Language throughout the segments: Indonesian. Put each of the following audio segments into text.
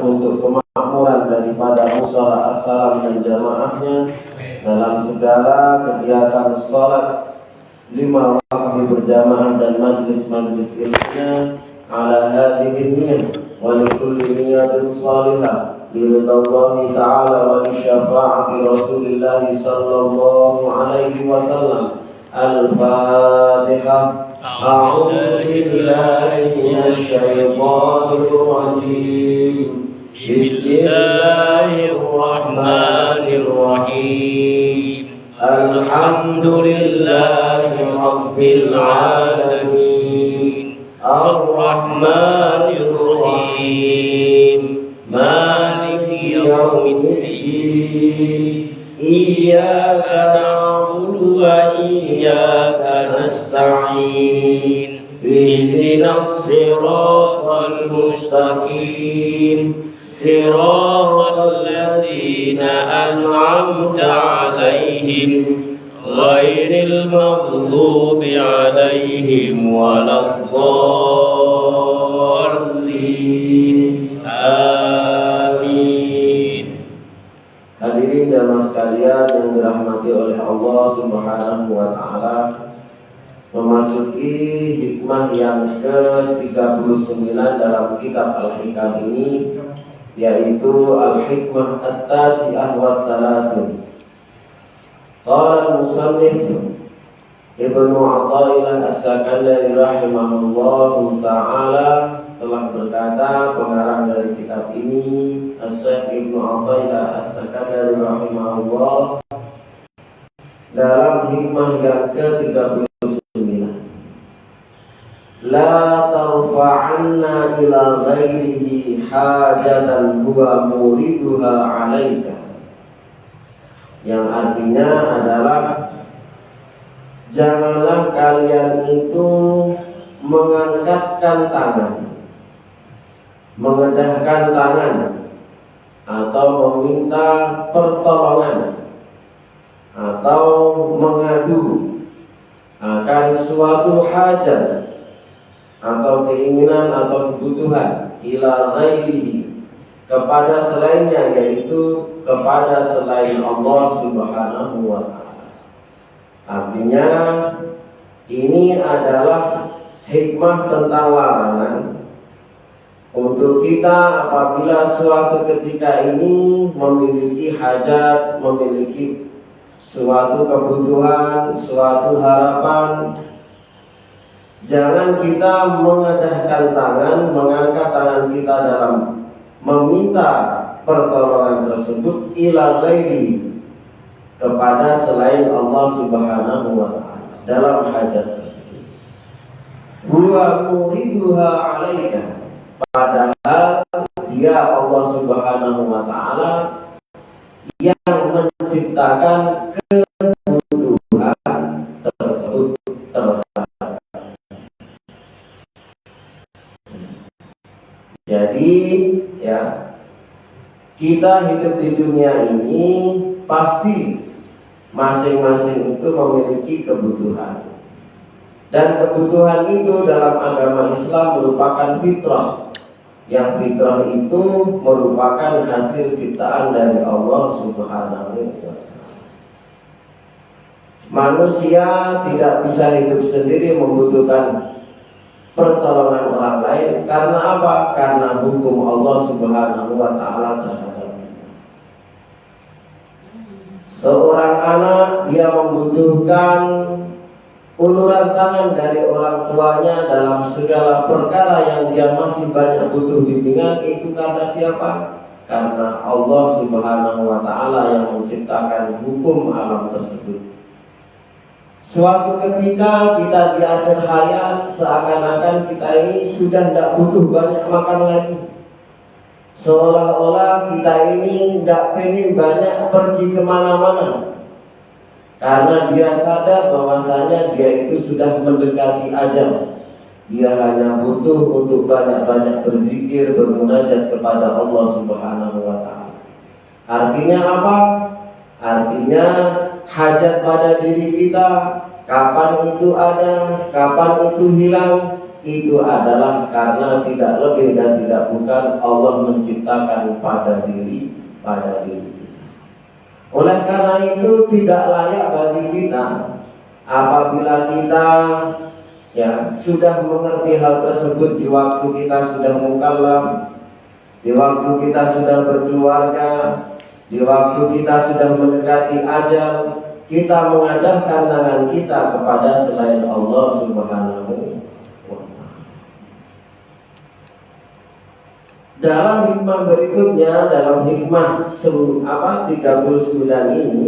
untuk kemakmuran daripada mushola as-salam dan jamaahnya dalam segala kegiatan sholat 5 waktu berjamaah dan majlis-majlis ilmunya ala hadhihi niyyah wa li kulli niyyatin shalihah liridhallahi ta'ala wa li syafa'ati Rasulillah sallallahu alaihi wasallam. Al-Fatihah. A'udzu billahi minasy syaithanir rajim. Bismillahirrahmanirrahim. Alhamdulillahi rabbil alamin. Ar-Rahmanir Rahim. Maliki yaumiddin. Iyyaka na'budu wa iyyaka nasta'in. Ihdinas siratal mustaqim. Siratal ladzina an'amta 'alaihim ghairil maghdubi 'alaihim waladdallin. Amin. Hadirin jamaah sekalian yang dirahmati oleh Allah Subhanahu wa taala, memasuki hikmah yang ke-39 dalam kitab Al-Hikam ini, yaitu Al-Hikmah At-Tasi'ah wa Thalathun. Qala al-musannif Ibnu Athaillah As-Sakandari rahimahullahu ta'ala telah berkata, pengarang dari kitab ini As-Syekh Ibnu Athaillah As-Sakandari rahimahullah, dalam hikmah yang ke-39, la tarfa'anna ila ghairihi hajatan huwa muriduha 'alaika, yang artinya adalah janganlah kalian itu mengangkatkan tangan, mengedahkan tangan, atau meminta pertolongan, atau mengadu akan suatu hajat atau keinginan atau kebutuhan ila ghairihi, kepada selainnya, yaitu kepada selain Allah Subhanahu wa ta'ala. Artinya ini adalah hikmah tentang larangan untuk kita apabila suatu ketika ini memiliki hajat, memiliki suatu kebutuhan, suatu harapan, jangan kita mengedahkan tangan, mengangkat tangan kita dalam meminta pertolongan tersebut ila ghairi, kepada selain Allah Subhanahu wa ta'ala dalam hajat tersebut. Huwa muriduha 'alaika, padahal dia Allah Subhanahu wa ta'ala yang menciptakan kebutuhan tersebut terhadap. Jadi ya, kita hidup di dunia ini pasti masing-masing itu memiliki kebutuhan, dan kebutuhan itu dalam agama Islam merupakan fitrah, yang fitrah itu merupakan hasil ciptaan dari Allah Subhanahu wa ta'ala. Manusia tidak bisa hidup sendiri, membutuhkan pertolongan orang lain. Karena apa? Karena hukum Allah Subhanahu wa ta'ala terhadap seorang anak, dia membutuhkan uluran tangan dari orang tuanya dalam segala perkara yang dia masih banyak butuh bimbingan. Itu karena siapa? Karena Allah Subhanahu wa ta'ala yang menciptakan hukum alam tersebut. Suatu ketika kita di akhir hayat, seakan-akan kita ini sudah tidak butuh banyak makan lagi. Seolah-olah kita ini tidak pengen banyak pergi kemana-mana, karena dia sadar bahwasanya dia itu sudah mendekati ajal. Dia hanya butuh untuk banyak-banyak berzikir, bermunajat kepada Allah Subhanahu wa ta'ala. Artinya apa? Artinya hajat pada diri kita, kapan itu ada, kapan itu hilang, itu adalah karena tidak lebih dan tidak bukan Allah menciptakan pada diri kita. Oleh karena itu tidak layak bagi kita apabila kita sudah mengerti hal tersebut di waktu kita sudah mukallaf, di waktu kita sudah berkeluarga, di waktu kita sudah mendekati ajal, kita mengadahkan tangan kita kepada selain Allah Subhanahu wa Ta'ala. Dalam hikmah berikutnya, dalam hikmah 39 ini,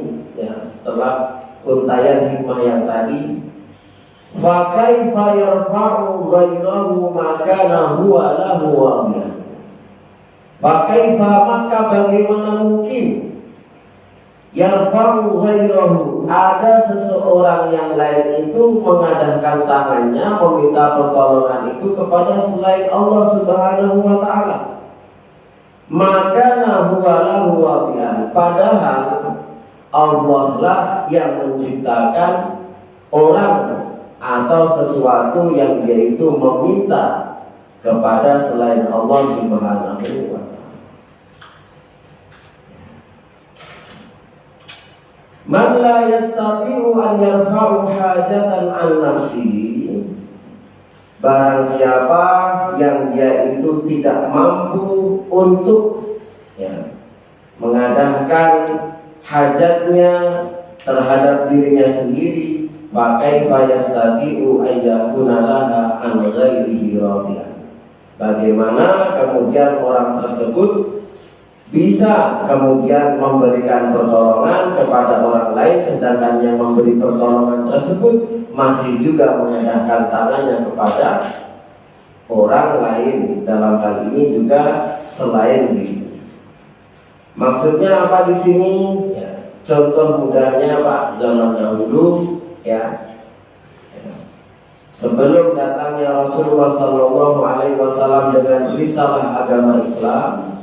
setelah untayan hikmah yang tadi, fa kaifa yarfa'u ghairahu ma kana huwa lahu wadiyan. Fa kaifa, maka bagaimana mungkin yarfa'u ghairahu, ada seseorang yang lain itu mengadahkan tangannya meminta pertolongan itu kepada selain Allah Subhanahu wa Ta'ala. Maka huwa lahu wadiyan, padahal Allah lah yang menciptakan orang atau sesuatu yang dia itu meminta kepada selain Allah Subhanahu wa Ta'ala. Man la yastati'u an yarfa'u hajatan an nafsihi, barang siapa yang dia itu tidak mampu untuk mengadahkan hajatnya terhadap dirinya sendiri, pakai yastati'u ayyakuna laha an ghairihi radiyan. Bagaimana kemudian orang tersebut bisa kemudian memberikan pertolongan kepada orang lain, sedangkan yang memberi pertolongan tersebut masih juga mengadahkan tangannya kepada orang lain, dalam hal ini juga selain diri. Maksudnya apa di sini? Contoh mudahnya Pak, zaman dahulu sebelum datangnya Rasulullah SAW dengan risalah agama Islam,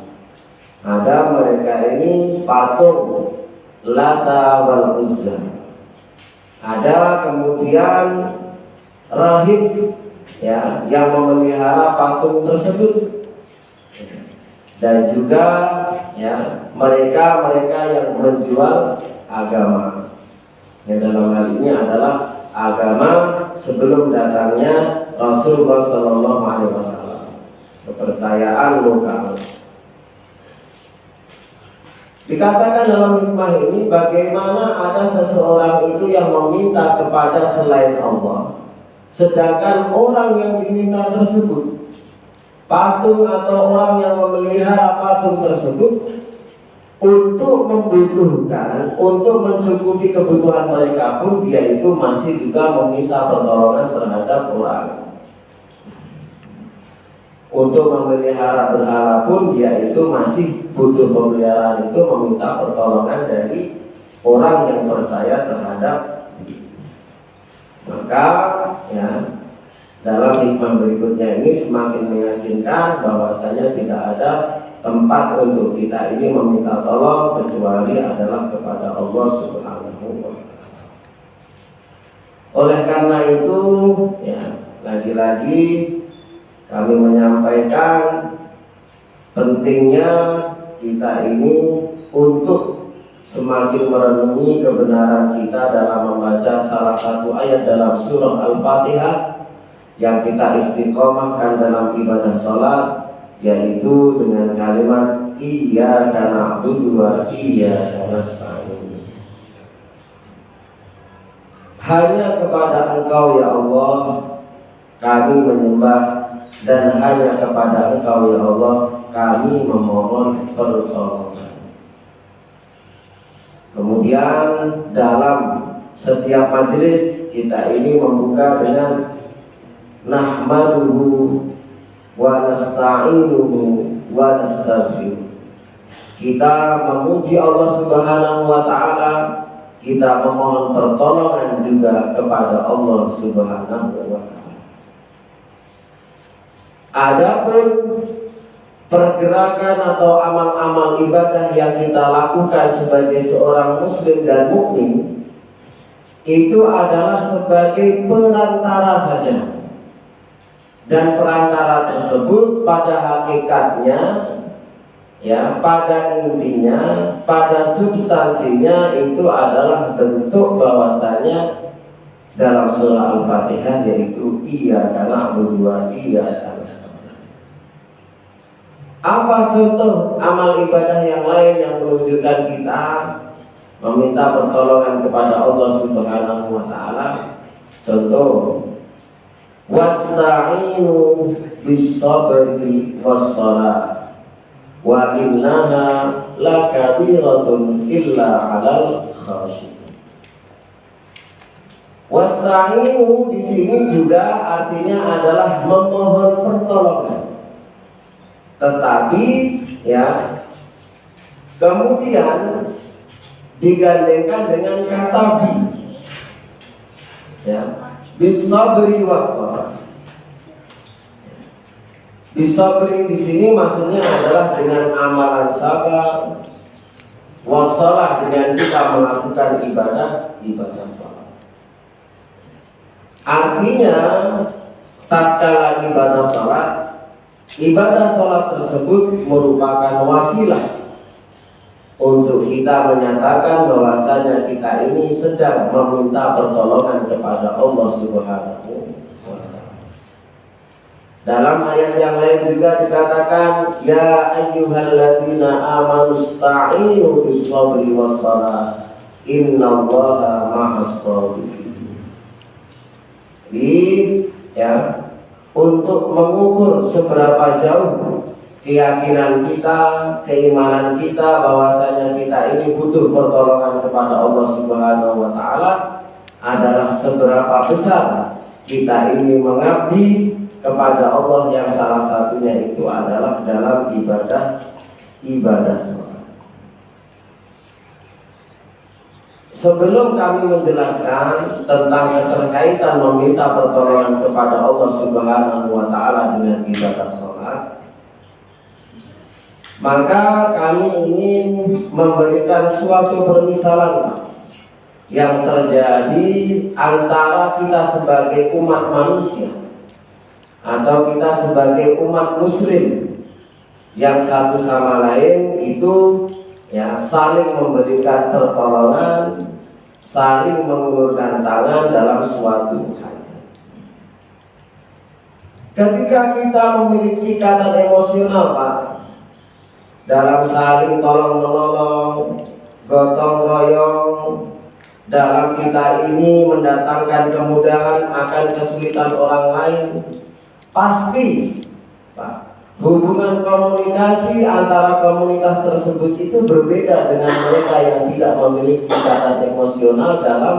ada mereka ini patung Lata wal Uzza. Ada kemudian rahib yang memelihara patung tersebut, dan juga mereka yang menjual agama. Yang dalam hal ini adalah agama sebelum datangnya Rasulullah SAW, kepercayaan lokal. Dikatakan dalam hikmah ini, bagaimana ada seseorang itu yang meminta kepada selain Allah, sedangkan orang yang diminta tersebut, patung atau orang yang memelihara patung tersebut, untuk membutuhkan, untuk mencukupi kebutuhan mereka pun dia itu masih juga meminta pertolongan terhadap orang. Untuk memelihara berhala pun dia itu masih butuh pemeliharaan, itu meminta pertolongan dari orang yang percaya terhadap dia. Maka dalam hikmah berikutnya ini semakin meyakinkan bahwasanya tidak ada tempat untuk kita ini meminta tolong kecuali adalah kepada Allah Subhanahu wa Ta'ala. Oleh karena itu, lagi-lagi kami menyampaikan pentingnya kita ini untuk semakin merenungi kebenaran kita dalam membaca salah satu ayat dalam surah Al-Fatihah yang kita istiqomahkan dalam ibadah sholat, yaitu dengan kalimat Iyyaka na'budu wa iyyaka nasta'in. Hanya kepada Engkau ya Allah kami menyembah, dan hanya kepada Engkau ya Allah kami memohon pertolongan. Kemudian dalam setiap majelis kita ini membuka dengan nahmaduhu wa nasta'inuhu wa nastaghfiruh. Kita memuji Allah Subhanahu wa Ta'ala, kita memohon pertolongan juga kepada Allah Subhanahu wa Ta'ala. Adapun pergerakan atau amal-amal ibadah yang kita lakukan sebagai seorang muslim dan mukmin, itu adalah sebagai perantara saja Dan perantara tersebut pada hakikatnya, ya, pada intinya, pada substansinya itu adalah bentuk bahwasanya dalam surah Al-Fatihah, yaitu iyyaka na'budu wa iyyaka nasta'in. Apa contoh amal ibadah yang lain yang menunjukkan kita meminta pertolongan kepada Allah Subhanahu wa taala? Contoh, wasta'inu bis-sabri was-shalah wa innaha lakabiratun illa 'alal khashiyin. Wasta'inu di sini juga artinya adalah memohon pertolongan. Tetapi ya, kemudian digandengkan dengan kata bi. Ya, bisabri was-shalah. Bisabri di sini maksudnya adalah dengan amalan sabar, wassalah dengan kita melakukan ibadah salat. Artinya, tatkala ibadah salat tersebut merupakan wasilah untuk kita menyatakan bahwasanya kita ini sedang meminta pertolongan kepada Allah Subhanahu wa taala. Dalam ayat yang lain juga dikatakan, ya ayyuhalladzina amanu ista'inu bis-sabri was-shalah innallaha ma'as-sabirin. Jadi, ya, untuk mengukur seberapa jauh keyakinan kita, keimanan kita bahwasanya kita ini butuh pertolongan kepada Allah Subhanahu wa taala adalah seberapa besar kita ini mengabdi kepada Allah, yang salah satunya itu adalah dalam ibadah salat. Sebelum kami menjelaskan tentang keterkaitan meminta pertolongan kepada Allah Subhanahu wa taala dengan ibadah salat, maka kami ingin memberikan suatu permisalan yang terjadi antara kita sebagai umat manusia atau kita sebagai umat muslim yang satu sama lain itu, ya, saling memberikan pertolongan, saling mengulurkan tangan dalam suatu hal. Ketika kita memiliki ikatan emosional, Pak, dalam saling tolong-menolong, gotong-royong, dalam kita ini mendatangkan kemudahan akan kesulitan orang lain, pasti, Pak, hubungan komunikasi antara komunitas tersebut itu berbeda dengan mereka yang tidak memiliki ikatan emosional dalam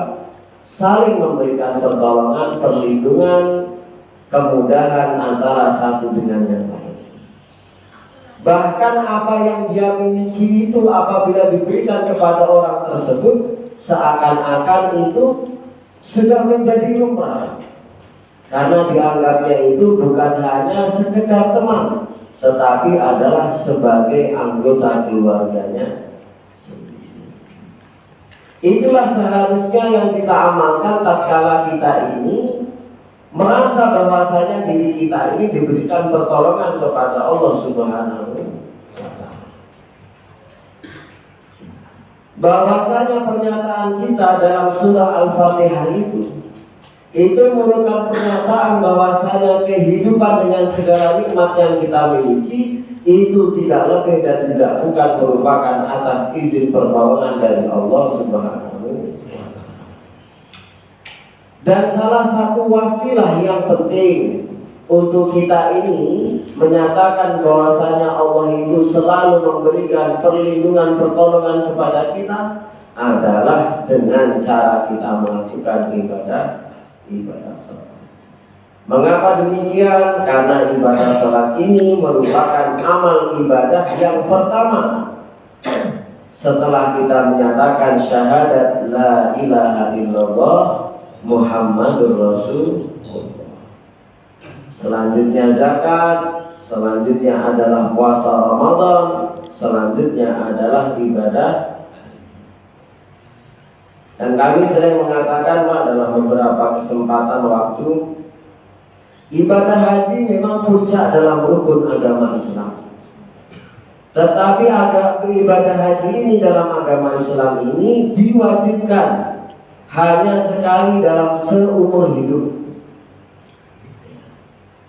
saling memberikan pertolongan, perlindungan, kemudahan antara satu dengan yang lain. Bahkan apa yang dia miliki itu apabila diberikan kepada orang tersebut, seakan-akan itu sudah menjadi lumrah, karena dianggapnya itu bukan hanya sekedar teman, tetapi adalah sebagai anggota keluarganya sendiri. Itulah seharusnya yang kita amalkan tatkala kita ini merasa bahwasanya diri kita ini diberikan pertolongan kepada Allah Subhanahu wa taala. Bahwasanya pernyataan kita dalam surah Al-Fatihah itu merupakan pernyataan bahwasanya kehidupan dengan segala nikmat yang kita miliki itu tidak lebih dan tidak bukan merupakan atas izin pertolongan dari Allah Subhanahu wa taala. Dan salah satu wasilah yang penting untuk kita ini menyatakan bahwasanya Allah itu selalu memberikan perlindungan, pertolongan kepada kita adalah dengan cara kita melakukan ibadah salat. Mengapa demikian? Karena ibadah salat ini merupakan amal ibadah yang pertama setelah kita menyatakan syahadat la ilaha illallah Muhammadur Rasulullah. Selanjutnya zakat, selanjutnya adalah puasa Ramadan, selanjutnya adalah ibadah. Dan kami sering mengatakan, Pak, dalam beberapa kesempatan waktu, Ibadah haji memang puncak dalam rukun agama Islam. Tetapi ibadah haji ini dalam agama Islam ini diwajibkan hanya sekali dalam seumur hidup.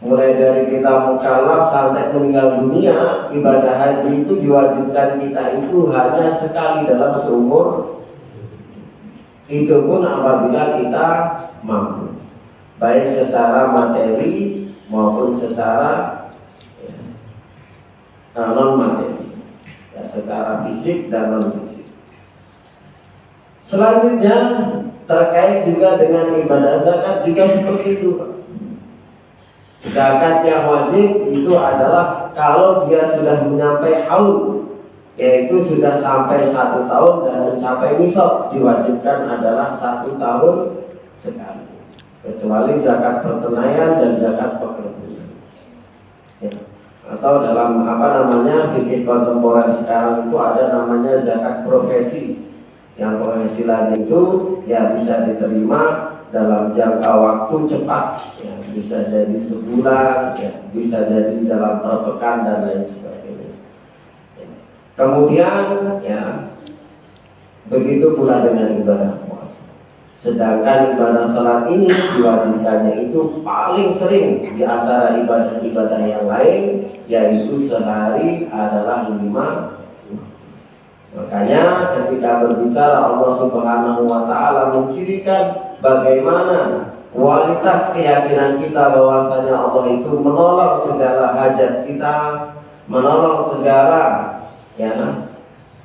Mulai dari kita mukallaf sampai meninggal dunia, ibadah haji itu diwajibkan kita itu hanya sekali dalam seumur. Itu pun apabila kita mampu, baik secara materi maupun secara non materi, ya, secara fisik dan non fisik. Selanjutnya terkait juga dengan ibadah zakat juga seperti itu. Zakat yang wajib itu adalah kalau dia sudah menyampai haul, yaitu sudah sampai 1 tahun dan mencapai nisab, diwajibkan adalah 1 tahun sekali. Kecuali zakat pertengahan dan zakat pekerjaan. Ya. Atau dalam fikih kontemporer sekarang itu ada namanya zakat profesi. Yang penghasilan itu ya bisa diterima dalam jangka waktu cepat, ya, bisa jadi sebulan, ya, bisa jadi dalam pekan dan lain sebagainya. Ya. Kemudian ya begitu pula dengan ibadah puasa. Sedangkan ibadah salat ini diwajibkannya itu paling sering di antara ibadah-ibadah yang lain, yaitu sehari adalah 5. Makanya ketika berbicara Allah Subhanahu wa Ta'ala mencirikan bagaimana kualitas keyakinan kita bahwasanya Allah itu menolong segala hajat kita, menolong segala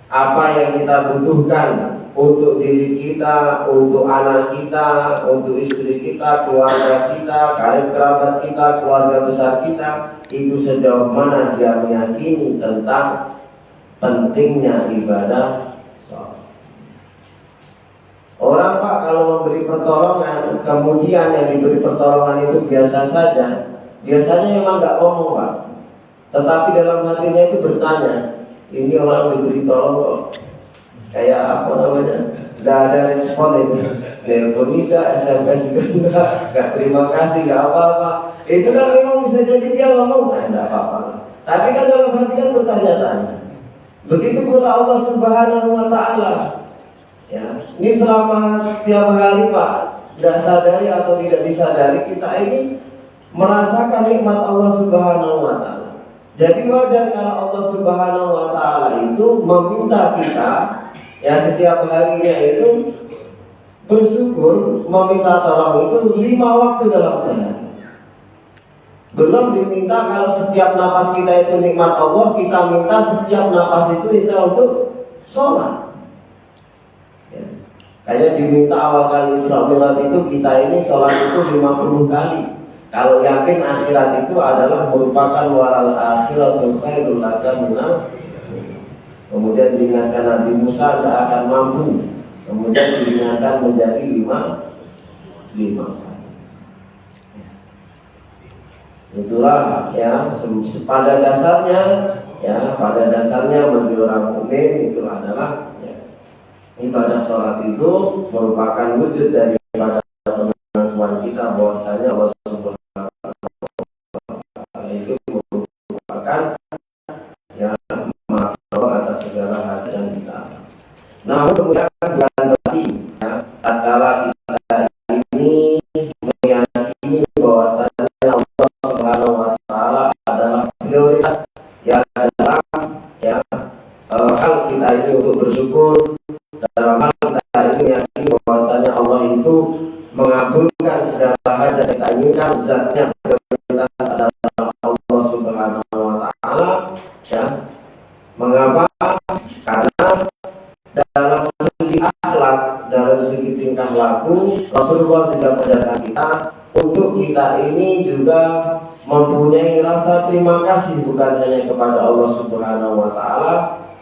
apa yang kita butuhkan untuk diri kita, untuk anak kita, untuk istri kita, keluarga kita, karib kerabat kita, keluarga besar kita, itu sejauh mana dia meyakini tentang pentingnya ibadah sholat. Orang Pak kalau memberi pertolongan, kemudian yang diberi pertolongan itu biasa saja, biasanya memang nggak ngomong Pak, tetapi dalam hatinya itu bertanya, ini orang diberi tolong kok kayak nggak ada respon ini, telepon tidak, SMS juga nggak terima kasih, nggak apa-apa. Itu kan memang bisa jadi dia ngomong, nggak apa-apa. Tapi kan dalam hati kan bertanya-tanya. Begitu pula Allah Subhanahu wa Ta'ala. Ya, ini selama setiap hari Pak, tidak sadari atau tidak disadari kita ini merasakan nikmat Allah Subhanahu wa Ta'ala. Jadi wajar kalau Allah Subhanahu wa Ta'ala itu meminta kita ya setiap harinya itu bersyukur, meminta tolong itu 5 waktu dalam sehari. Belum diminta kalau setiap napas kita itu nikmat Allah, kita minta setiap napas itu kita untuk sholat. Ya. Kayak diminta awal kali Isra Mi'raj itu kita ini sholat itu 50 kali. Kalau yakin akhirat itu adalah merupakan walal akhiratul khairul laka minal. Kemudian diingatkan Nabi Musa tidak akan mampu. Kemudian diingatkan menjadi 5. Itulah ya pada dasarnya bagi orang mukmin itu adalah ya, ibadah sholat itu merupakan wujud dari ibadah pengakuan kita bahwasanya Allah Subhanahu wa Ta'ala itu merupakan yang maha atas segala hajat kita. Namun kemudian bukan berarti ya, tatkala kita ini meyakini bahwasanya Allah Subhanahu wa Ta'ala adalah prioritas ya dalam ya hal kita ini untuk bersyukur, dalam hal kita ini meyakini bahwasanya Allah itu mengabulkan segala hajat kita inginkan, zatnya prioritas adalah Allah Subhanahu wa Ta'ala ya. Mengapa? Karena dalam segi akhlak, dalam segi tingkah laku, Rasulullah juga mengajarkan kita untuk kita ini juga mempunyai rasa terima kasih bukan hanya kepada Allah Subhanahu wa Ta'ala,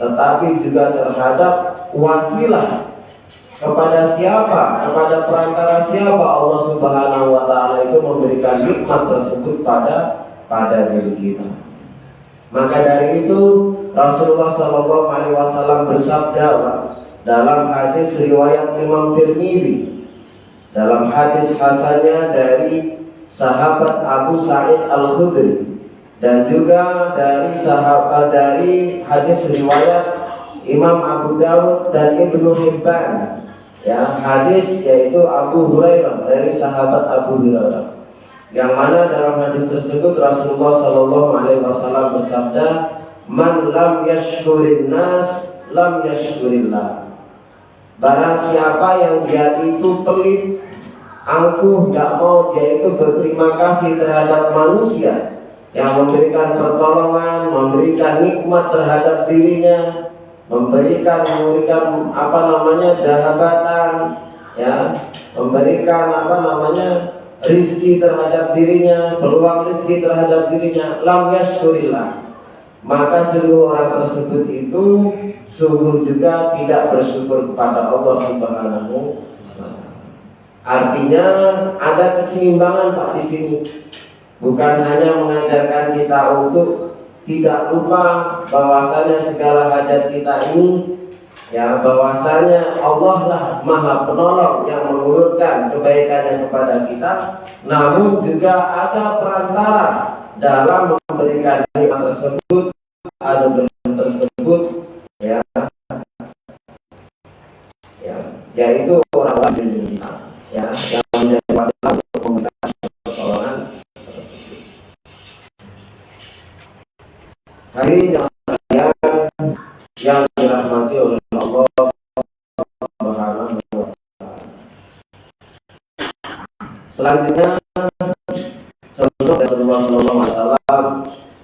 tetapi juga terhadap wasilah kepada siapa, kepada perantara siapa Allah Subhanahu wa Ta'ala itu memberikan nikmat tersebut pada diri kita. Maka dari itu Rasulullah Shallallahu Alaihi Wasallam bersabda dalam hadis riwayat Imam Tirmidzi, dalam hadis hasannya dari sahabat Abu Sa'id Al-Khudri, dan juga dari hadis riwayat Imam Abu Dawud dan Ibnu Hibban, ya, hadis yaitu Abu Hurairah, dari sahabat Abu Hurairah, yang mana dalam hadis tersebut Rasulullah Shallallahu Alaihi Wasallam bersabda, "Man lam yashkurin nas, lam yashkurillah." Barang siapa yang dia itu pelit, angkuh, gak mau dia itu berterima kasih terhadap manusia yang memberikan pertolongan, memberikan nikmat terhadap dirinya, memberikan jabatan, ya, memberikan rizki terhadap dirinya, peluang rizki terhadap dirinya, lam yashkurillah, maka seluruh orang tersebut itu sungguh juga tidak bersyukur kepada Allah Subhanahu wa Ta'ala. Artinya ada keseimbangan Pak di sini. Bukan hanya mengajarkan kita untuk tidak lupa bahwasanya segala hajat kita ini, ya, bahwasanya Allah lah Maha Penolong yang mengulurkan kebaikannya kepada kita, namun juga ada perantara dalam memberikan nikmat tersebut, anugerah tersebut, ya, yaitu orang-orang kita, ya, yang menjadi wasilah untuk memberikan pertolongan. Hari ini yang dirahmati oleh Allah Subhanahu wa Ta'ala. Selanjutnya, contoh Rasulullah Sallallahu Alaihi Wasallam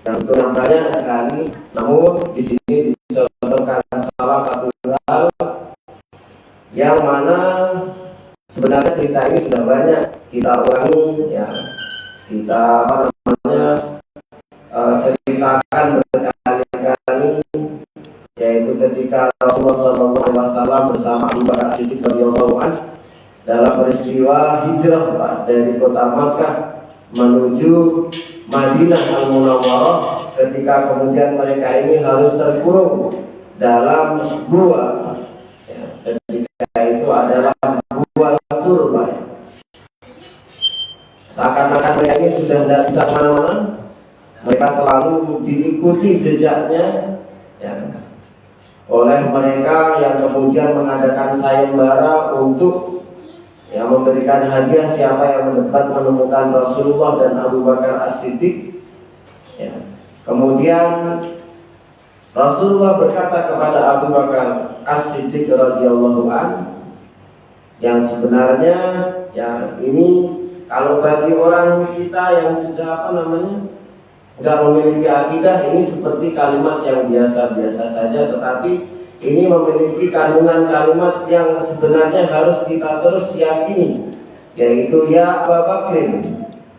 yang itu yang banyak sekali, namun di sini dicontohkan salah satu hal yang mana sebenarnya cerita ini sudah banyak kita ulangi, ya, kita ceritakan berkali-kali, yaitu ketika Rasulullah SAW bersama Abu Bakar Siddiq radhiyallahu anhu dalam peristiwa hijrah dari kota Makkah menuju Madinah Al-Munawwarah, ketika kemudian mereka ini harus terkurung dalam gua, ya, ketika itu adalah gua Turba. Seakan-akan mereka ini sudah tidak bisa kemana-mana, mereka selalu diikuti jejaknya, ya, oleh mereka yang kemudian mengadakan sayembara untuk, ya, memberikan hadiah siapa yang dapat menemukan Rasulullah dan Abu Bakar As-Siddiq, ya. Kemudian Rasulullah berkata kepada Abu Bakar As-Siddiq radhiyallahu anhu, yang sebenarnya, ya, ini kalau bagi orang kita yang sudah tidak memiliki akidah, ini seperti kalimat yang biasa-biasa saja, tetapi ini memiliki kandungan kalimat yang sebenarnya harus kita terus yakini, yaitu ya Abu Bakr,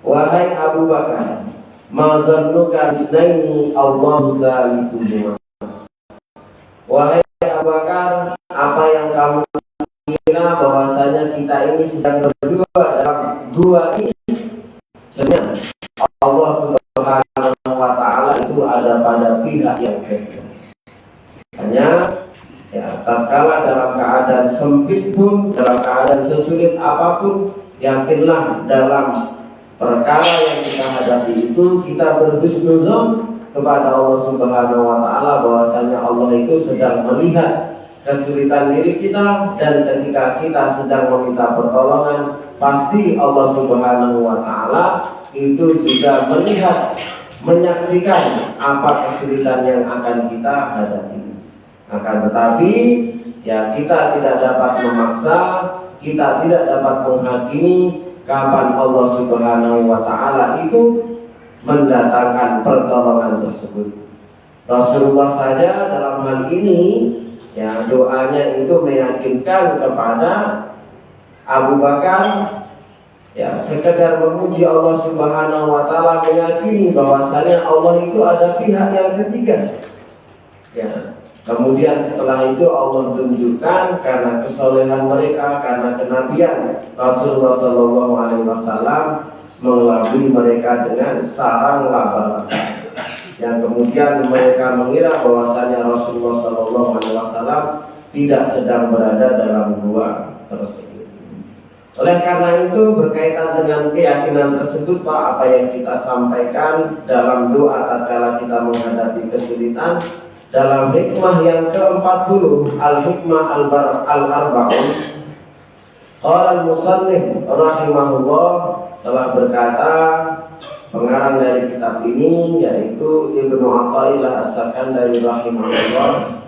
wahai Abu Bakar, ma zannuka bisnaini Allahu dzalikuhuma. Wahai Abu Bakar, apa yang kamu kira bahwasanya kita ini sedang berdua dalam dua ini? Sebenarnya Allah Subhanahu wa Ta'ala itu ada pada pihak yang ketiga. Hanya, ya, tatkala dalam keadaan sempit pun, dalam keadaan sesulit apapun, yakinlah dalam perkara yang kita hadapi itu kita berhusnuzon kepada Allah Subhanahu wa Ta'ala, bahwasanya Allah itu sedang melihat kesulitan diri kita, dan ketika kita sedang meminta pertolongan, pasti Allah Subhanahu wa Ta'ala itu juga melihat, menyaksikan apa kesulitan yang akan kita hadapi. Akan tetapi, ya, kita tidak dapat memaksa, kita tidak dapat menghakimi kapan Allah Subhanahu wa Ta'ala itu mendatangkan pertolongan tersebut. Rasulullah saja dalam hal ini, ya, doanya itu meyakinkan kepada Abu Bakar, ya, sekedar memuji Allah Subhanahu wa Ta'ala, meyakini bahwasanya Allah itu ada pihak yang ketiga, ya. Kemudian setelah itu Allah tunjukkan karena kesolehan mereka, karena kenabian Rasulullah Shallallahu Alaihi Wasallam mengelabui mereka dengan sarang laba-laba, yang kemudian mereka mengira bahwasanya Rasulullah Shallallahu Alaihi Wasallam tidak sedang berada dalam gua tersebut. Oleh karena itu berkaitan dengan keyakinan tersebut Pak, apa yang kita sampaikan dalam doa tatkala kita menghadapi kesulitan, dalam hikmah yang ke-40 al-hikmah al-arba'un, qala al-musannif rahimahullah telah berkata, pengarang dari kitab ini yaitu Ibnu Athaillah As-Sakandari rahimahullah,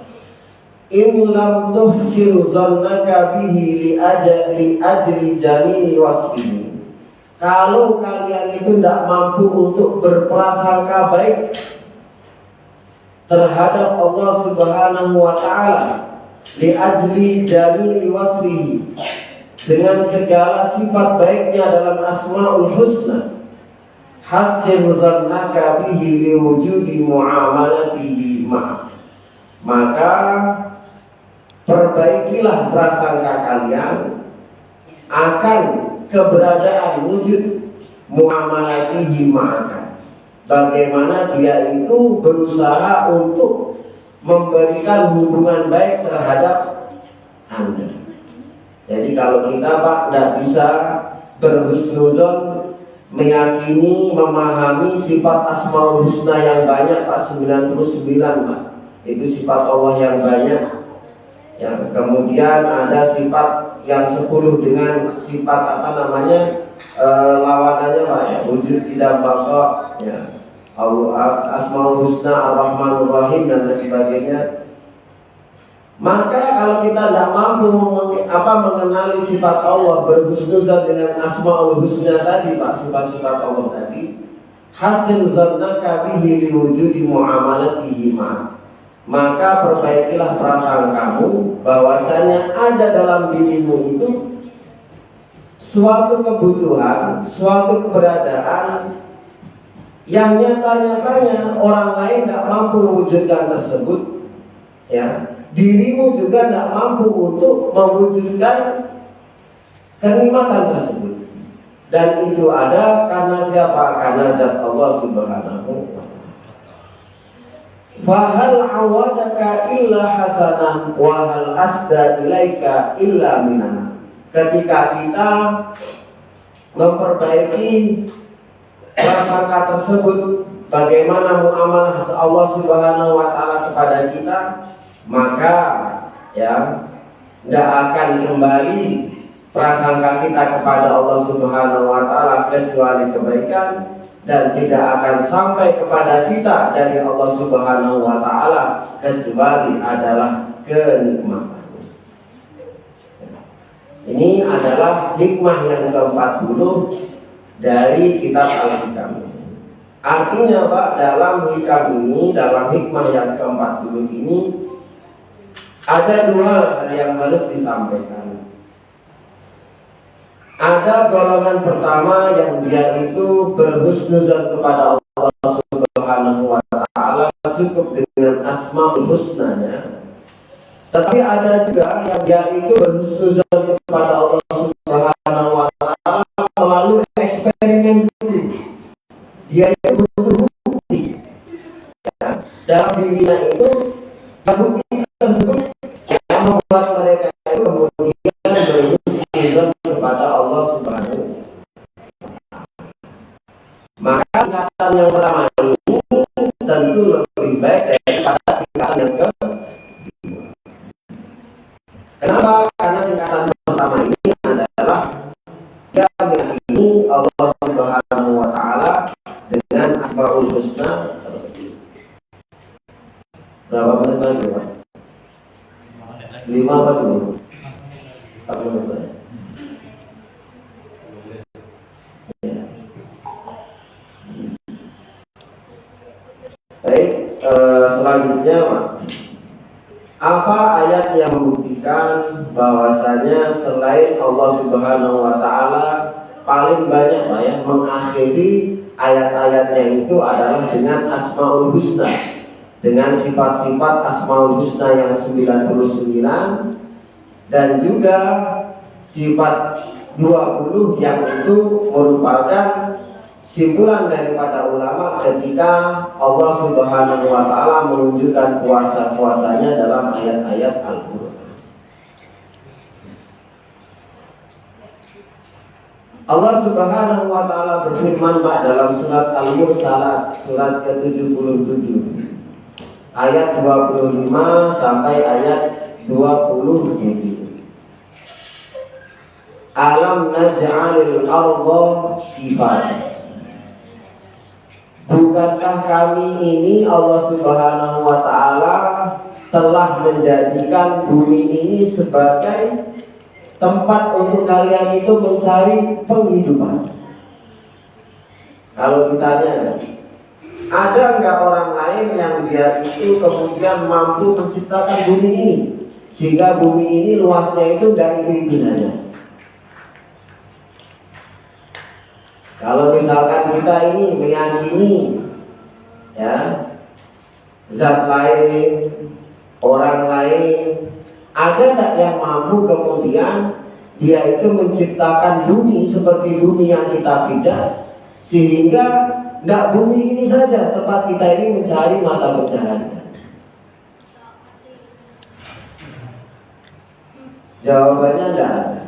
in lam tuhsir zannaka bihi li ajli jamili wasfihi. Kalau kalian itu tidak mampu untuk berprasangka baik terhadap Allah Subhanahu wa taala li ajli jamili wasfihi, dengan segala sifat baiknya dalam Asmaul Husna, hasir zannaka bihi li wujudi muamalatihi ma', maka perbaikilah prasangka kalian akan keberadaan wujud muamalatihi ma'aka, bagaimana dia itu berusaha untuk memberikan hubungan baik terhadap Anda. Jadi kalau kita Pak tidak bisa berhusnuzon, meyakini, memahami sifat Asmaul Husna yang banyak Pak, 99 Pak, itu sifat Allah yang banyak ya. Kemudian ada sifat yang 10 dengan sifat apa namanya lawanannya Pak ya, wujud tidak baqa ya, Asmaul Husna, Ar-Rahmanur Rahim dan lain sebagainya. Maka kalau kita tidak mampu mengenali sifat Allah, berhusnuzan dengan Asmaul Husna tadi Pak, sifat-sifat Allah tadi, hasil zannaka bihi liwujudi muamalatihi ma', maka perbaikilah prasangkamu bahwasanya ada dalam dirimu itu suatu kebutuhan, suatu keberadaan yang nyata-nyatanya orang lain tidak mampu mewujudkan tersebut ya. Dirimu juga tidak mampu untuk mewujudkan kenikmatan tersebut, dan itu ada karena siapa? Karena zat Allah Subhanahu wa ta'ala. Fahal awadaka illa hasanan wa hal asda ilaika illa minana. Ketika kita memperbaiki prasangka tersebut, bagaimana muamalah Allah Subhanahu wa ta'ala kepada kita, maka ya tidak akan kembali prasangka kita kepada Allah Subhanahu wa ta'ala kecuali kebaikan, dan tidak akan sampai kepada kita dari Allah Subhanahu wa ta'ala kecuali adalah kenikmatan. Ini adalah hikmah yang ke-40 dari kitab Al-Hikam. Artinya Pak, dalam hikam ini, dalam hikmah yang ke-40 ini ada dua hal yang harus disampaikan. Ada golongan pertama yang dia itu berhusnuzan kepada Allah Subhanahu wa ta'ala, cukup dengan Asmaul Husnanya. Tetapi ada juga yang dia itu berhusnuzan kepada Allah Subhanahu wa ta'ala melalui eksperimen. Dia itu butuh bukti ya. Dalam dirinya itu bukti tersebut yang membuat mereka itu kemudian berhusnuzan kepada Allah Subhanahu wa ta'ala. Maka tingkatan yang pertama ini tentu lebih baik daripada tingkatan yang kedua. Kenapa? Karena tingkatan pertama ini adalah dia meyakini Allah Subhanahu wa ta'ala dengan Asmaul Husna tersebut. Berapa menit lagi Pak? 5 apa dulu? 4 menit lagi. Baik, selanjutnya Pak, apa ayat yang membuktikan bahwasanya selain Allah Subhanahu wa ta'ala paling banyak Pak ya mengakhiri ayat-ayatnya itu adalah dengan Asmaul Husna, dengan sifat-sifat Asmaul Husna yang 99 dan juga sifat 20 yang itu merupakan simpulan daripada ulama ketika Allah Subhanahu wa ta'ala menunjukkan kuasa-kuasanya dalam ayat-ayat Al-Quran. Allah Subhanahu wa taala berfirman dalam surat Al-Mursalat surat ke-77 ayat 25 sampai ayat 27. Alam naj'alil arda kifatan. Bukankah kami ini Allah Subhanahu wa taala telah menjadikan bumi ini sebagai tempat untuk kalian itu mencari penghidupan. Kalau ditanya, ada nggak orang lain yang dia itu kemudian mampu menciptakan bumi ini sehingga bumi ini luasnya itu dari itu saja? Kalau misalkan kita ini meyakini ya zat lain, orang lain, ada tak yang mampu kemudian dia itu menciptakan bumi seperti bumi yang kita pijak, sehingga nggak bumi ini saja tempat kita ini mencari mata pencaharian? Jawabannya tidak ada.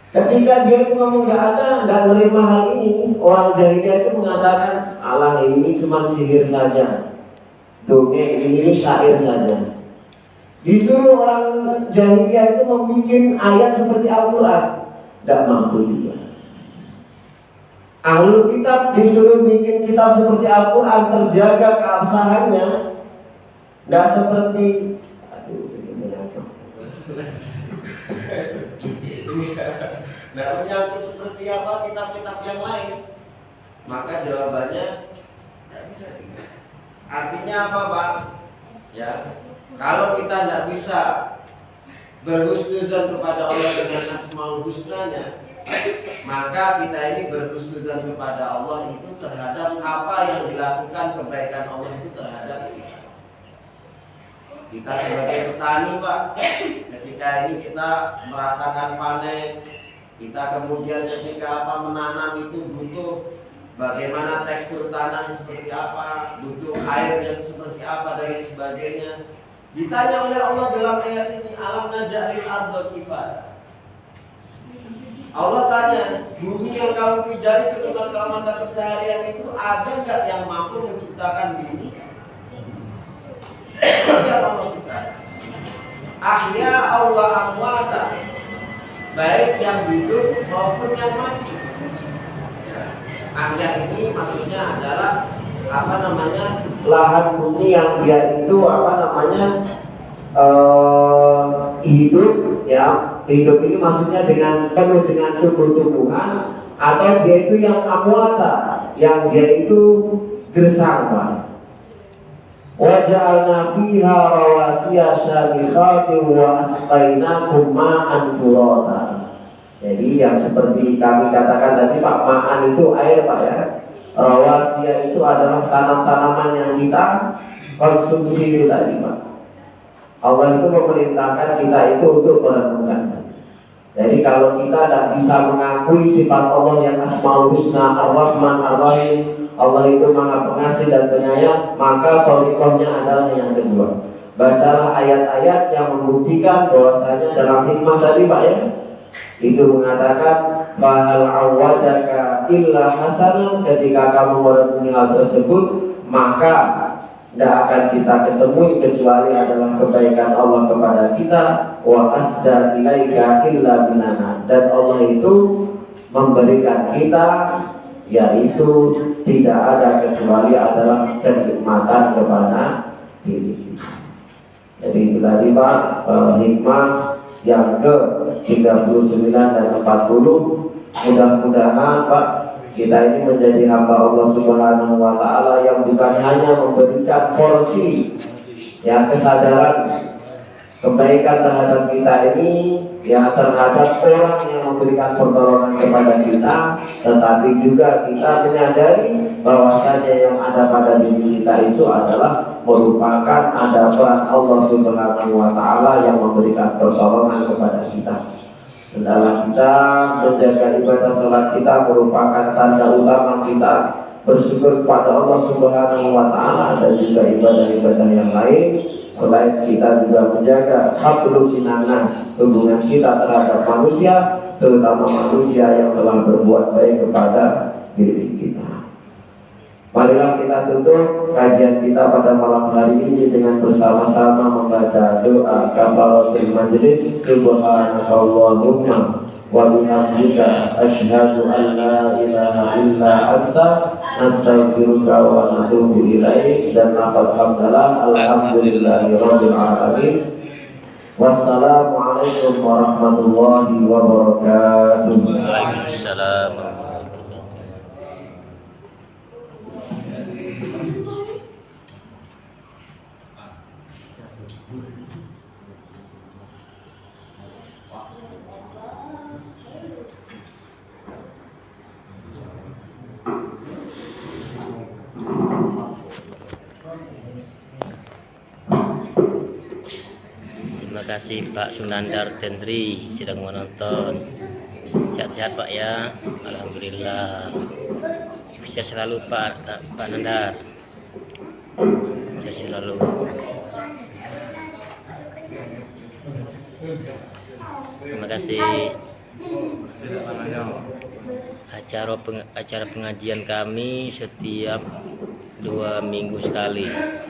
Ketika dia itu ngomong nggak ada, nggak menerima hal ini, orang jahiliyah itu mengatakan Allah ini cuma sihir saja, dongeng ini syair saja. Disuruh orang jahiliyah itu membuat ayat seperti Al-Quran, tidak mampu juga. Ahlul kitab disuruh bikin kitab seperti Al-Quran, terjaga keabsahannya, tidak seperti tidak menyangkut seperti apa kitab-kitab yang lain. Maka jawabannya tidak bisa. Artinya apa, Pak? Ya, kalau kita tidak bisa berhusnuzan kepada Allah dengan asmaul husnanya, maka kita ini berhusnuzan kepada Allah itu terhadap apa yang dilakukan kebaikan Allah itu terhadap kita. Kita sebagai petani, Pak, ketika ini kita merasakan panen, kita kemudian ketika menanam itu butuh bagaimana tekstur tanah seperti apa, butuh air yang seperti apa dan sebagainya. Ditanya oleh Allah dalam ayat ini, alam naj'alil arda kifatan. Allah tanya, bumi yang kamu pijari ketika kamu mata pencaharian itu ada nggak yang mampu menciptakan bumi? Siapa menciptakan? Ahya Allah amwata, baik yang hidup maupun yang mati. Ahya ini maksudnya adalah lahan bumi yang dia itu hidup, ya. Hidup ini maksudnya dengan penuh dengan tumbuh-tumbuhan, atau dia itu yang amwata, yang dia itu gersang, Pak. Wa ja'alna fiha rawasiya syamikhatin wa asqainakum ma'an furata. Jadi yang seperti kami katakan tadi, Pak, ma'an itu air, Pak, ya. Rawasiya itu adalah tanam-tanaman yang kita konsumsi itu tadi, Pak. Allah itu memerintahkan kita itu untuk merenungkan. Jadi kalau kita tidak bisa mengakui sifat Allah yang Asmaul Husna, Ar-Rahman, Ar-Rahim, Allah itu Maha Pengasih dan Penyayang, maka thariqahnya adalah yang kedua. Bacalah ayat-ayat yang membuktikan bahwasanya dalam hikmah tadi, Pak, ya, itu mengatakan bahal awadaka illa hasanan. Ketika kamu merenungi hal tersebut, maka tidak akan kita ketemui kecuali adalah kebaikan Allah kepada kita. Wa asda ilaika illa binana. Dan Allah itu memberikan kita, yaitu tidak ada kecuali adalah kenikmatan kepada diri kita. Jadi itu tadi, Pak, hikmah yang ke-39 dan 40. Mudah-mudahan, Pak, kita ini menjadi hamba Allah Subhanahu wa ta'ala yang bukan hanya memberikan porsi yang kesadaran kebaikan terhadap kita ini, ya, terhadap orang yang memberikan pertolongan kepada kita, tetapi juga kita menyadari bahwasanya yang ada pada diri kita itu adalah merupakan ada peran Allah Subhanahu wa ta'ala yang memberikan pertolongan kepada kita. Dalam kita menjaga ibadah salat kita merupakan tanda utama kita bersyukur kepada Allah Subhanahu wa ta'ala, dan juga ibadah-ibadah yang lain. Selain kita juga menjaga hablum minanas, hubungan kita terhadap manusia, terutama manusia yang telah berbuat baik kepada diri kita. Marilah kita tutup kajian kita pada malam hari ini dengan bersama-sama membaca doa kafaratul majelis. Subhanakallahumma wa bihamdika asyhadu an la ilaha illa anta astaghfiruka wa atubu ilaik. Dan alhamdulillah, alhamdulillahirabbil alamin. Wassalamualaikum warahmatullahi wabarakatuh. Waalaikumsalam. Terima kasih Pak Sunandar Tendri sedang menonton. Sehat-sehat Pak ya. Alhamdulillah. Sukses selalu Pak Nandar. Sukses selalu. Terima kasih. Acara pengajian kami setiap 2 minggu sekali.